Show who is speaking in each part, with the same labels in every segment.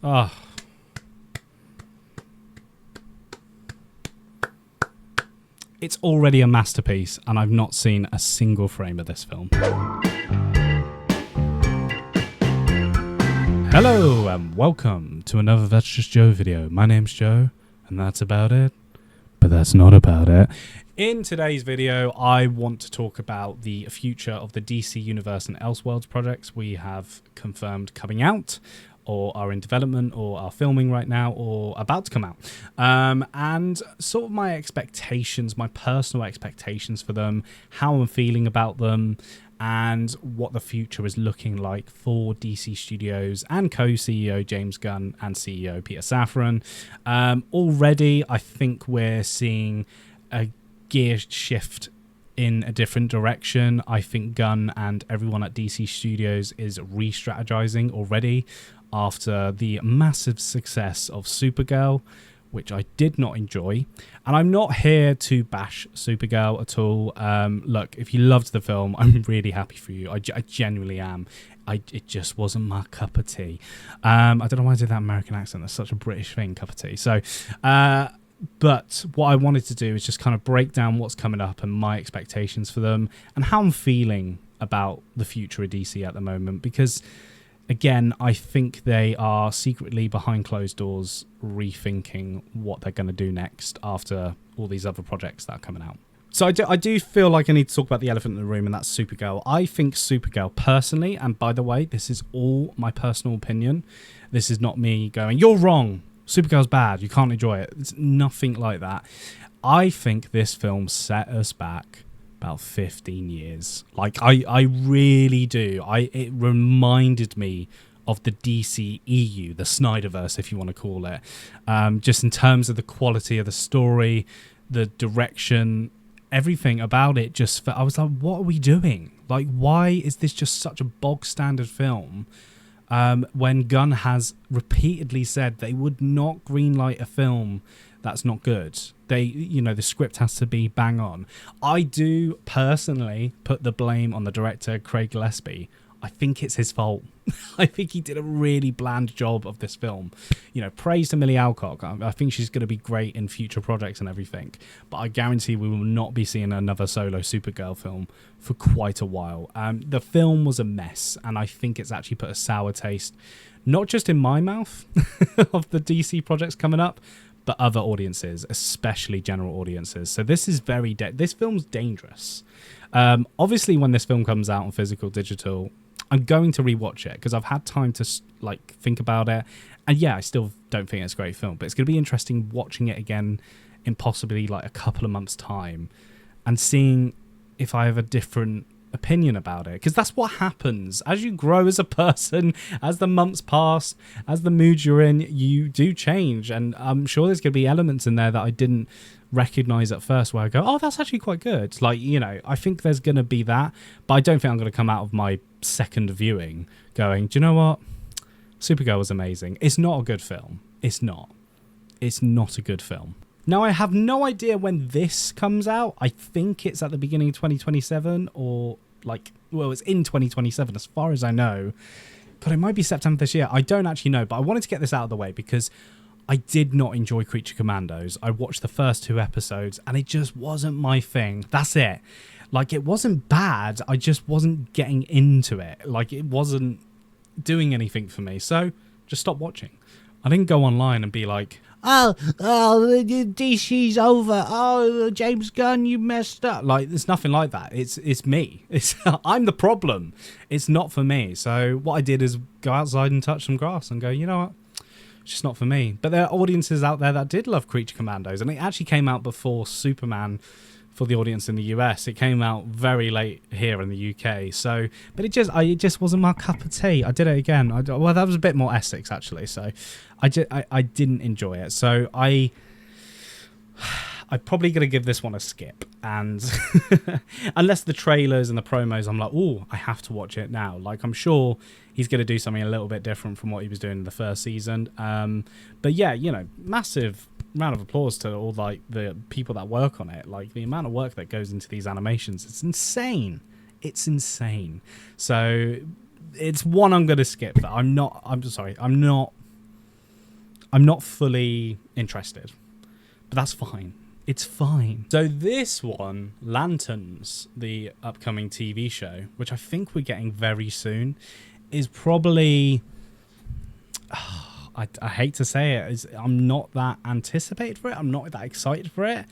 Speaker 1: Oh. It's already a masterpiece, and I've not seen a single frame of this film. Hello, and welcome to another That's Just Joe video. My name's Joe, and that's about it. But that's not about it. In today's video, I want to talk about the future of the DC Universe and Elseworlds projects we have confirmed coming out, or are in development, or are filming right now, or about to come out. And sort of my expectations, my personal expectations for them, how I'm feeling about them, and what the future is looking like for DC Studios and co-CEO James Gunn and CEO Peter Safran. Already, I think we're seeing a gear shift in a different direction. I think Gunn and everyone at DC Studios is re-strategizing already after the massive success of Supergirl, which I did not enjoy. And I'm not here to bash Supergirl at all. Look, if you loved the film, I'm really happy for you. I genuinely am. It just wasn't my cup of tea. I don't know why I did that American accent. That's such a British thing, cup of tea. So, but what I wanted to do is just kind of break down what's coming up and my expectations for them and how I'm feeling about the future of DC at the moment. Because, again, I think they are secretly behind closed doors rethinking what they're going to do next after all these other projects that are coming out. So I do feel like I need to talk about the elephant in the room, and that's Supergirl. I think Supergirl, personally, and by the way, this is all my personal opinion. This is not me going, you're wrong, Supergirl's bad, you can't enjoy it. It's nothing like that. I think this film set us back about 15 years. Like, I really do. It reminded me of the DCEU, the Snyderverse, if you want to call it. Just in terms of the quality of the story, the direction, everything about it. I was like, what are we doing? Like, why is this just such a bog standard film? When Gunn has repeatedly said they would not greenlight a film that's not good. The script has to be bang on. I do personally put the blame on the director, Craig Gillespie. I think it's his fault. I think he did a really bland job of this film. Praise to Millie Alcock. I think she's going to be great in future projects and everything. But I guarantee we will not be seeing another solo Supergirl film for quite a while. The film was a mess, and I think it's actually put a sour taste, not just in my mouth of the DC projects coming up, but other audiences, especially general audiences. So this is this film's dangerous. Obviously, when this film comes out on physical, digital, I'm going to rewatch it because I've had time to think about it. And yeah, I still don't think it's a great film, but it's going to be interesting watching it again in possibly a couple of months' time and seeing if I have a different opinion about it, because that's what happens as you grow as a person. As the months pass, as the mood you're in, you do change, and I'm sure there's going to be elements in there that I didn't recognize at first where I go, oh, that's actually quite good. I think there's going to be that, but I don't think I'm going to come out of my second viewing going, do you know what, Supergirl was amazing. It's not a good film. It's not a good film. Now, I have no idea when this comes out. I think it's at the beginning of 2027 or it's in 2027 as far as I know. God, it might be September this year. I don't actually know, but I wanted to get this out of the way because I did not enjoy Creature Commandos. I watched the first 2 episodes and it just wasn't my thing. That's it. It wasn't bad. I just wasn't getting into it. It wasn't doing anything for me. So just stopped watching. I didn't go online and be like, oh, DC's over. Oh, James Gunn, you messed up. There's nothing like that. It's me. I'm the problem. It's not for me. So what I did is go outside and touch some grass and go, you know what? It's just not for me. But there are audiences out there that did love Creature Commandos, and it actually came out before Superman for the audience in the US. It came out very late here in the UK. So, but it just wasn't my cup of tea. I did it again. Well, that was a bit more Essex actually. So, I didn't enjoy it. So I'm probably going to give this one a skip. And unless the trailers and the promos, I'm like, oh, I have to watch it now. I'm sure he's going to do something a little bit different from what he was doing in the first season. But yeah, massive round of applause to all the people that work on it. The amount of work that goes into these animations, it's insane. So it's one I'm going to skip. I'm not I'm not fully interested, but that's fine. It's fine. So this one, Lanterns, the upcoming TV show, which I think we're getting very soon, is probably... I hate to say it. I'm not that anticipated for it. I'm not that excited for it.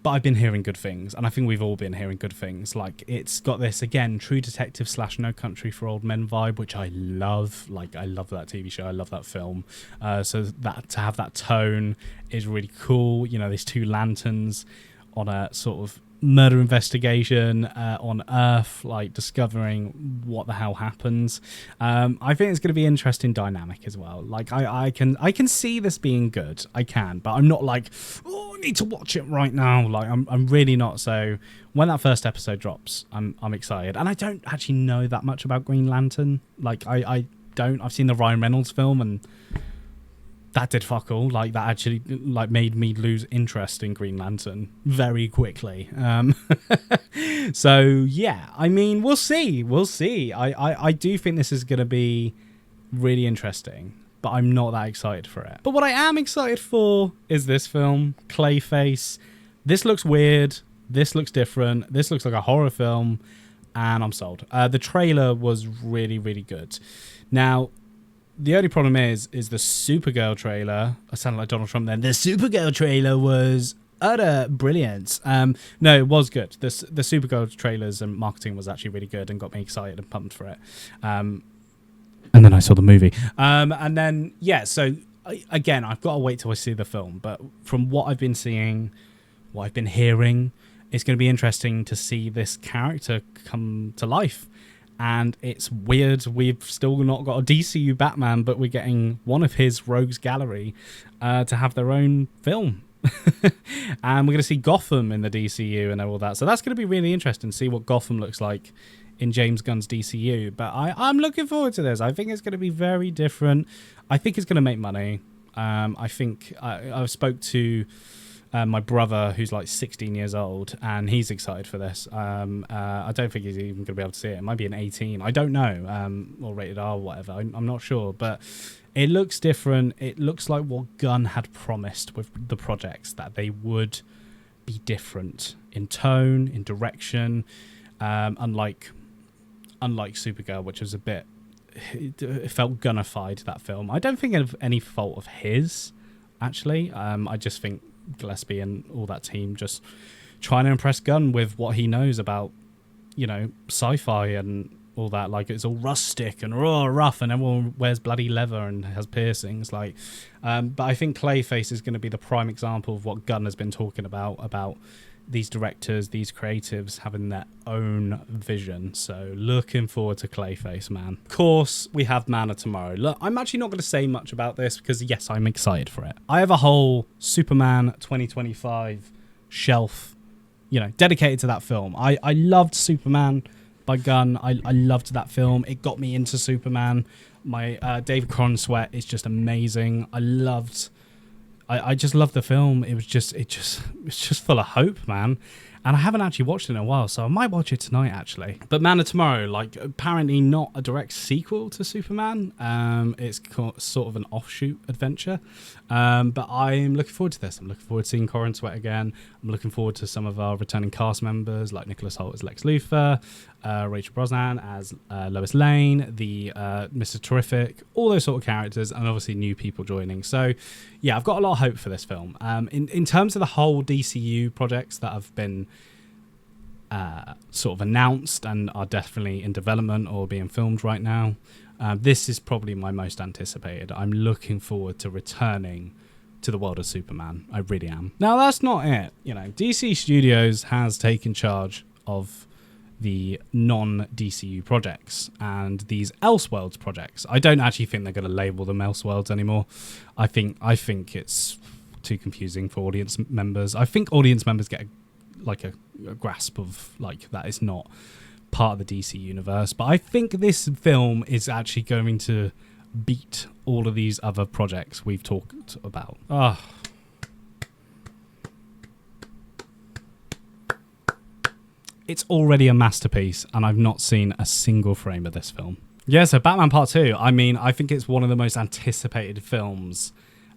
Speaker 1: But I've been hearing good things, and I think we've all been hearing good things. Like, it's got this, again, True Detective / No Country for Old Men vibe, which I love. Like, I love that TV show. I love that film. So that to have that tone is really cool. You know, these two lanterns on a sort of murder investigation on Earth, like discovering what the hell happens. I think it's going to be an interesting dynamic as well. Like I can see this being good. I can, but I'm not like, oh, I need to watch it right now. Like I'm really not. So when that first episode drops, I'm excited. And I don't actually know that much about Green Lantern. Like I don't. I've seen the Ryan Reynolds film and that did fuck all. Like, that actually like made me lose interest in Green Lantern very quickly. So yeah, I mean, we'll see. I do think this is going to be really interesting, but I'm not that excited for it. But what I am excited for is this film, Clayface. This looks weird. This looks different. This looks like a horror film, and I'm sold. The trailer was really, really good. Now, the only problem is the Supergirl trailer. I sounded like Donald Trump then. The Supergirl trailer was utter brilliance. No, it was good. The Supergirl trailers and marketing was actually really good and got me excited and pumped for it. And then I saw the movie. And then, yeah, so again, I've got to wait till I see the film. But from what I've been seeing, what I've been hearing, it's going to be interesting to see this character come to life. And it's weird, we've still not got a DCU Batman, but we're getting one of his rogues gallery to have their own film. And we're going to see Gotham in the DCU and all that. So that's going to be really interesting to see what Gotham looks like in James Gunn's DCU. But I'm looking forward to this. I think it's going to be very different. I think it's going to make money. I think I spoke to my brother, who's like 16 years old, and he's excited for this. I don't think he's even going to be able to see it. It might be an 18. I don't know, or rated R or whatever. I'm not sure, but it looks different. It looks like what Gunn had promised with the projects, that they would be different in tone, in direction, unlike Supergirl, which was a bit... It felt Gunnified, that film. I don't think of any fault of his, actually. I just think Gillespie and all that team just trying to impress Gunn with what he knows about, you know, sci-fi and all that. Like, it's all rustic and raw, rough, and everyone wears bloody leather and has piercings. Like, but I think Clayface is going to be the prime example of what Gunn has been talking about these directors, these creatives having their own vision. So looking forward to Clayface, man. Of course, we have Man of Tomorrow. Look, I'm actually not going to say much about this because, yes, I'm excited for it. I have a whole Superman 2025 shelf, you know, dedicated to that film. I loved Superman by Gunn. I loved that film. It got me into Superman. My David Cron sweat is just amazing. I just love the film. It's just full of hope, man. And I haven't actually watched it in a while, so I might watch it tonight, actually. But Man of Tomorrow, like, apparently not a direct sequel to Superman. It's sort of an offshoot adventure. But I'm looking forward to this. I'm looking forward to seeing Corin Sweat again. I'm looking forward to some of our returning cast members, like Nicholas Hoult as Lex Luthor, Rachel Brosnahan as Lois Lane, the Mr. Terrific, all those sort of characters, and obviously new people joining. So, yeah, I've got a lot of hope for this film. In terms of the whole DCU projects that have been sort of announced and are definitely in development or being filmed right now, this is probably my most anticipated. I'm looking forward to returning to the world of Superman. I really am. Now, that's not it. You know, DC Studios has taken charge of the non-DCU projects and these Elseworlds projects. I don't actually think they're going to label them Elseworlds anymore. I think it's too confusing for audience members. I think audience members get a grasp of, like, that is not part of the DC universe. But I think this film is actually going to beat all of these other projects we've talked about. It's already a masterpiece, and I've not seen a single frame of this film. Yeah, so Batman Part 2, I mean, I think it's one of the most anticipated films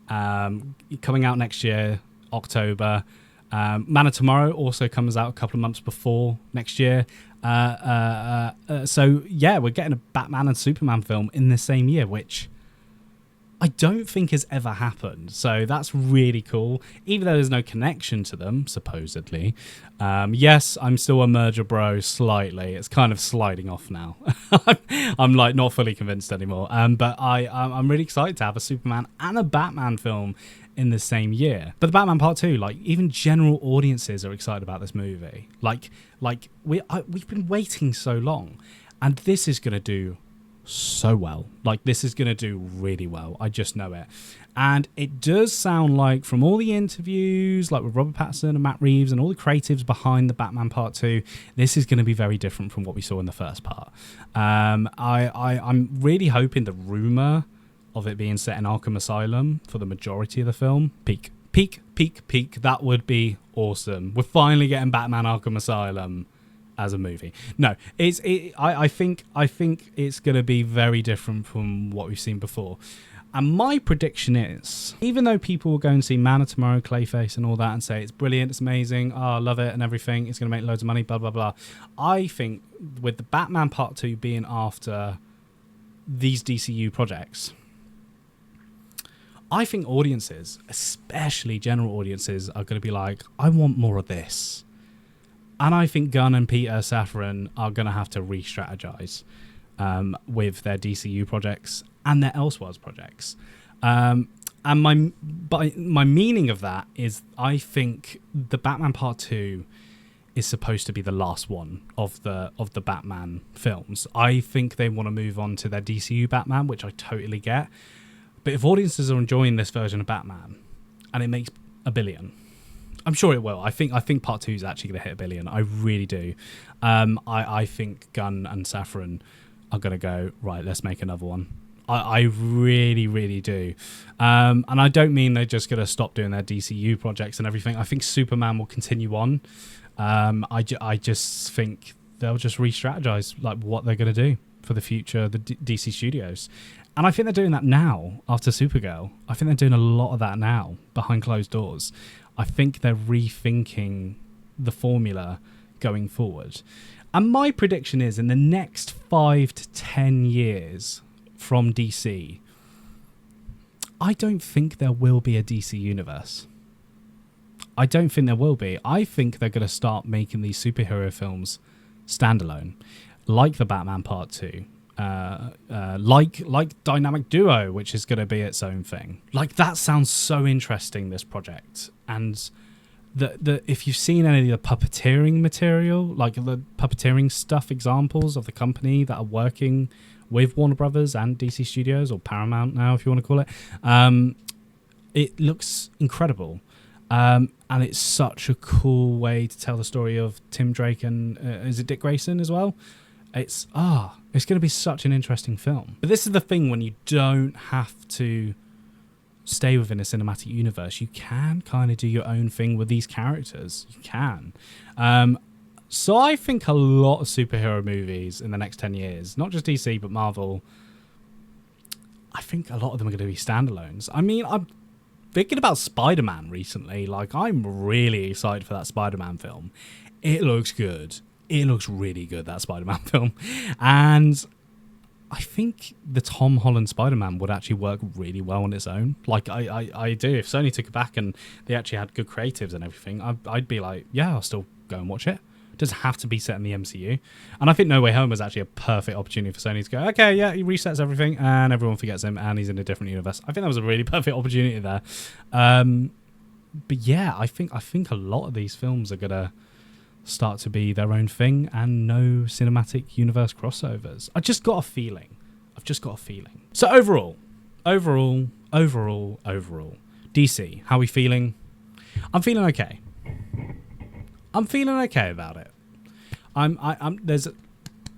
Speaker 1: coming out next year, October. Man of Tomorrow also comes out a couple of months before next year. So yeah, we're getting a Batman and Superman film in the same year, which I don't think has ever happened. So that's really cool, even though there's no connection to them, supposedly. Yes, I'm still a merger bro slightly. It's kind of sliding off now. I'm like not fully convinced anymore. But I'm really excited to have a Superman and a Batman film in the same year. But the Batman Part 2, like even general audiences are excited about this movie. Like we've been waiting so long, and this is going to do so well. Like this is going to do really well. I just know it. And it does sound like from all the interviews, like with Robert Pattinson and Matt Reeves and all the creatives behind the Batman Part 2, this is going to be very different from what we saw in the first part. I'm really hoping the rumor of it being set in Arkham Asylum for the majority of the film, peak, that would be awesome. We're finally getting Batman Arkham Asylum as a movie. No, I think it's going to be very different from what we've seen before. And my prediction is, even though people will go and see Man of Tomorrow, Clayface and all that and say it's brilliant, it's amazing, oh, I love it and everything, it's going to make loads of money, blah, blah, blah. I think with the Batman Part 2 being after these DCU projects, I think audiences, especially general audiences, are going to be like, I want more of this. And I think Gunn and Peter Safran are going to have to re-strategize with their DCU projects and their Elseworlds projects. And my meaning of that is I think the Batman Part 2 is supposed to be the last one of the Batman films. I think they want to move on to their DCU Batman, which I totally get. But if audiences are enjoying this version of Batman and it makes $1 billion, I'm sure it will. I think Part 2 is actually going to hit $1 billion. I really do. I think Gunn and Safran are going to go, right, let's make another one. I really, really do. And I don't mean they're just going to stop doing their DCU projects and everything. I think Superman will continue on. I just think they'll just re-strategize like what they're going to do for the future of the DC studios. And I think they're doing that now after Supergirl. I think they're doing a lot of that now behind closed doors. I think they're rethinking the formula going forward. And my prediction is in the next 5 to 10 years from DC, I don't think there will be a DC universe. I don't think there will be. I think they're going to start making these superhero films standalone, like the Batman Part 2. Like Dynamic Duo, which is going to be its own thing. Like that sounds so interesting, this project. And the if you've seen any of the puppeteering material, like the puppeteering stuff examples of the company that are working with Warner Brothers and DC Studios, or Paramount now if you want to call it, it looks incredible. And it's such a cool way to tell the story of Tim Drake and is it Dick Grayson as well? It's going to be such an interesting film. But this is the thing, when you don't have to stay within a cinematic universe, you can kind of do your own thing with these characters. You can. So I think a lot of superhero movies in the next 10 years, not just DC, but Marvel, I think a lot of them are going to be standalones. I mean, I'm thinking about Spider-Man recently. Like, I'm really excited for that Spider-Man film. It looks good. It looks really good, that Spider-Man film. And I think the Tom Holland Spider-Man would actually work really well on its own. Like, I do. If Sony took it back and they actually had good creatives and everything, I'd be like, yeah, I'll still go and watch it. It doesn't have to be set in the MCU. And I think No Way Home was actually a perfect opportunity for Sony to go, okay, yeah, he resets everything and everyone forgets him and he's in a different universe. I think that was a really perfect opportunity there. But yeah, I think a lot of these films are going to start to be their own thing and no cinematic universe crossovers. I've just got a feeling. So overall, DC, how are we feeling? I'm feeling okay. I'm feeling okay about it.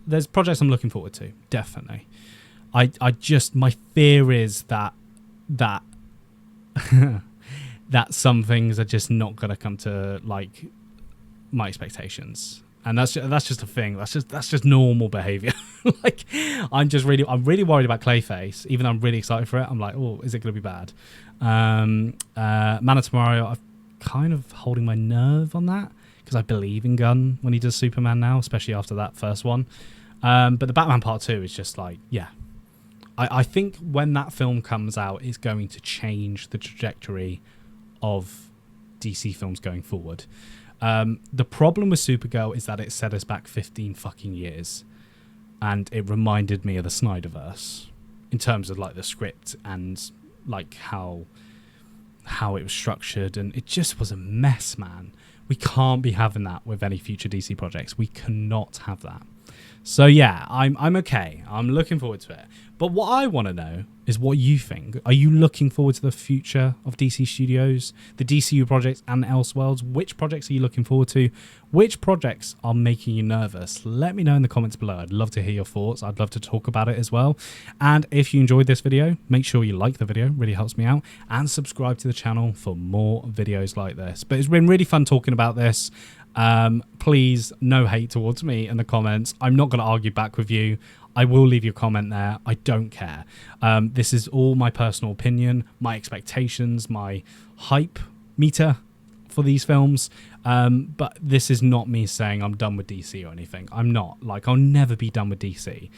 Speaker 1: There's projects I'm looking forward to, definitely. My fear is that that some things are just not gonna come to like my expectations, and that's just a thing. That's just normal behavior. Like, I'm really worried about Clayface, even though I'm really excited for it. I'm like, oh, is it going to be bad? Man of Tomorrow, I'm kind of holding my nerve on that because I believe in Gunn when he does Superman now, especially after that first one. But the Batman Part 2 is just like, yeah. I think when that film comes out, it's going to change the trajectory of DC films going forward. The problem with Supergirl is that it set us back 15 fucking years. And it reminded me of the Snyderverse in terms of like the script and like how it was structured. And it just was a mess, man. We can't be having that with any future DC projects. We cannot have that. So yeah, I'm okay. I'm looking forward to it. But what I want to know is what you think. Are you looking forward to the future of DC Studios, the DCU projects and Elseworlds? Which projects are you looking forward to? Which projects are making you nervous? Let me know in the comments below. I'd love to hear your thoughts. I'd love to talk about it as well. And if you enjoyed this video, make sure you like the video. It really helps me out. And subscribe to the channel for more videos like this. But it's been really fun talking about this. Please, no hate towards me in the comments. I'm not going to argue back with you. I will leave your comment there. I don't care. This is all my personal opinion, my expectations, my hype meter for these films. But this is not me saying I'm done with DC or anything. I'm not. Like, I'll never be done with DC.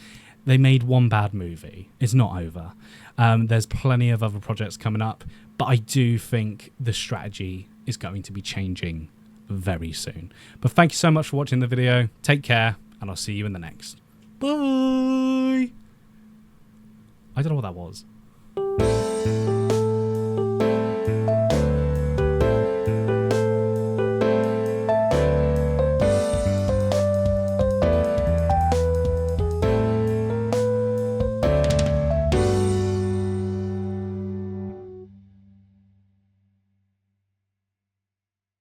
Speaker 1: They made one bad movie. It's not over. There's plenty of other projects coming up. But I do think the strategy is going to be changing very soon. But thank you so much for watching the video. Take care, and I'll see you in the next. Bye. I don't know what that was.